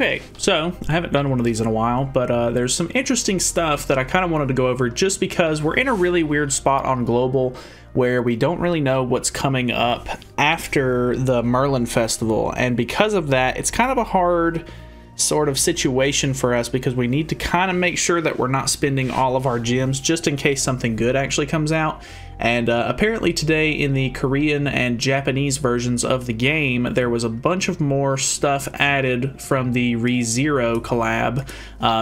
Okay, so I haven't done one of these in a while, but there's some interesting stuff that I kind of wanted to go over just because we're in a really weird spot on Global where we don't really know what's coming up after the Merlin Festival, and because of that, it's kind of a hard sort of situation for us because we need to kind of make sure that we're not spending all of our gems just in case something good actually comes out. And apparently today in the Korean and Japanese versions of the game, there was a bunch of more stuff added from the ReZero collab.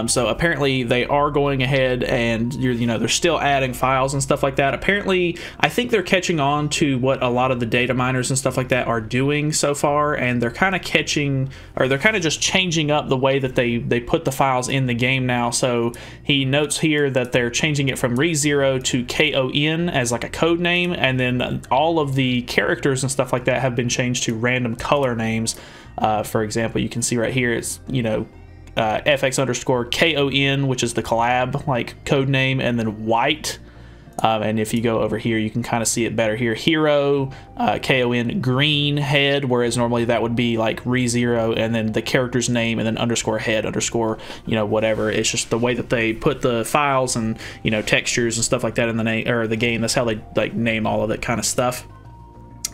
So apparently they are going ahead and they're still adding files and stuff like that. Apparently, I think they're catching on to what a lot of the data miners and stuff like that are doing so far, and they're kind of they're kind of just changing up the way that they put the files in the game now. So he notes here that they're changing it from ReZero to KON as like a code name, and then all of the characters and stuff like that have been changed to random color names. For example, you can see right here it's FX_KON, which is the collab like code name, and then white. And if you go over here, you can kind of see it better here. Hero, KON, green head, whereas normally that would be like ReZero and then the character's name and then _head whatever. It's just the way that they put the files and textures and stuff like that in the name or the game. That's how they like name all of that kind of stuff.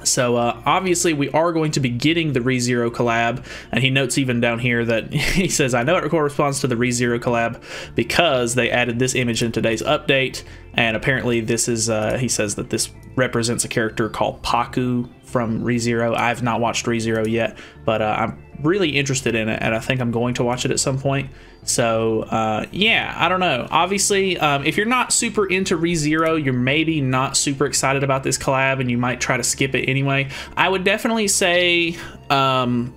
So obviously we are going to be getting the ReZero collab, and he notes even down here that he says, I know it corresponds to the ReZero collab because they added this image in today's update, and apparently this is, he says that this represents a character called Paku from ReZero. I've not watched ReZero yet, but I'm really interested in it, and I think I'm going to watch it at some point. So yeah, I don't know. Obviously, if you're not super into ReZero, you're maybe not super excited about this collab, and you might try to skip it anyway. I would definitely say, hold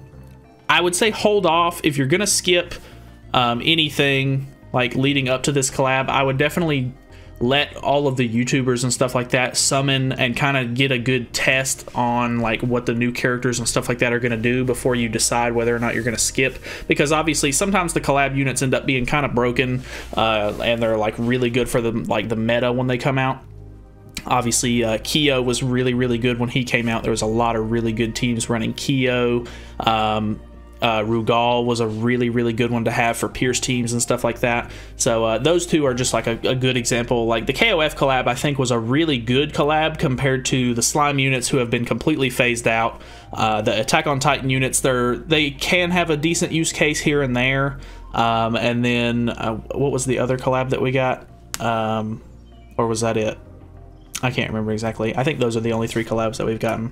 off if you're gonna skip anything like leading up to this collab. I would definitely let all of the YouTubers and stuff like that summon and kind of get a good test on like what the new characters and stuff like that are going to do before you decide whether or not you're going to skip, because obviously sometimes the collab units end up being kind of broken and they're like really good for the meta when they come out. Obviously, Kyo was really good when he came out. There was a lot of really good teams running Kyo. Rugal was a really good one to have for Pierce teams and stuff like that. So those two are just like a good example. Like the KOF collab, I think, was a really good collab compared to the slime units who have been completely phased out. The Attack on Titan units, they can have a decent use case here and there. And then what was the other collab that we got? Or was that it? I can't remember exactly. I think those are the only 3 collabs that we've gotten.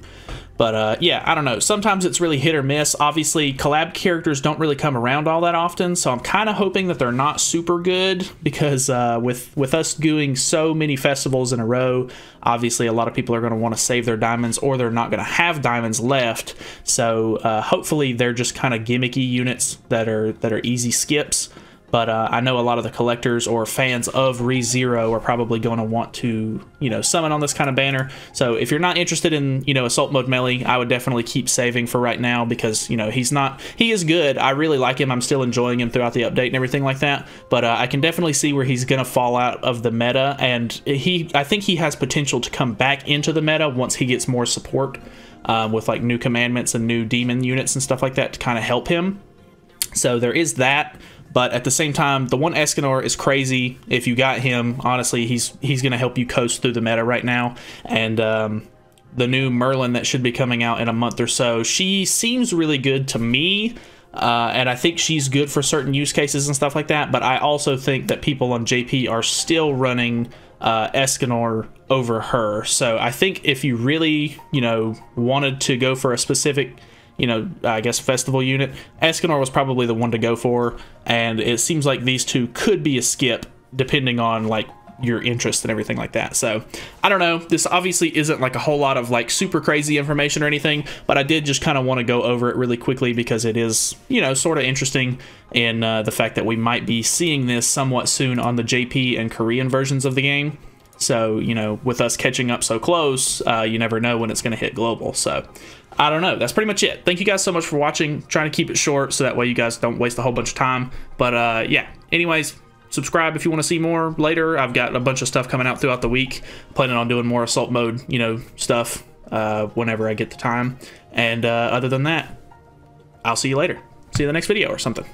But yeah, I don't know. Sometimes it's really hit or miss. Obviously, collab characters don't really come around all that often, so I'm kind of hoping that they're not super good, because with us doing so many festivals in a row, obviously a lot of people are going to want to save their diamonds, or they're not going to have diamonds left. So hopefully they're just kind of gimmicky units that are easy skips. But I know a lot of the collectors or fans of ReZero are probably going to want to, summon on this kind of banner. So if you're not interested in, Assault Mode Melee, I would definitely keep saving for right now, because, he is good. I really like him. I'm still enjoying him throughout the update and everything like that. But I can definitely see where he's going to fall out of the meta. And I think he has potential to come back into the meta once he gets more support with like new commandments and new demon units and stuff like that to kind of help him. So there is that. But at the same time, the one Escanor is crazy. If you got him, honestly, he's going to help you coast through the meta right now. And the new Merlin that should be coming out in a month or so, she seems really good to me. And I think she's good for certain use cases and stuff like that. But I also think that people on JP are still running Escanor over her. So I think if you really, wanted to go for a specific, I guess festival unit, Escanor was probably the one to go for, and it seems like these two could be a skip depending on like your interest and everything like that. So I don't know, this obviously isn't like a whole lot of like super crazy information or anything, but I did just kind of want to go over it really quickly because it is, sort of interesting in the fact that we might be seeing this somewhat soon on the JP and Korean versions of the game. So, with us catching up so close, you never know when it's going to hit global. So I don't know. That's pretty much it. Thank you guys so much for watching. Trying to keep it short so that way you guys don't waste a whole bunch of time. But yeah, anyways, subscribe if you want to see more later. I've got a bunch of stuff coming out throughout the week. Planning on doing more assault mode, stuff whenever I get the time. And other than that, I'll see you later. See you in the next video or something.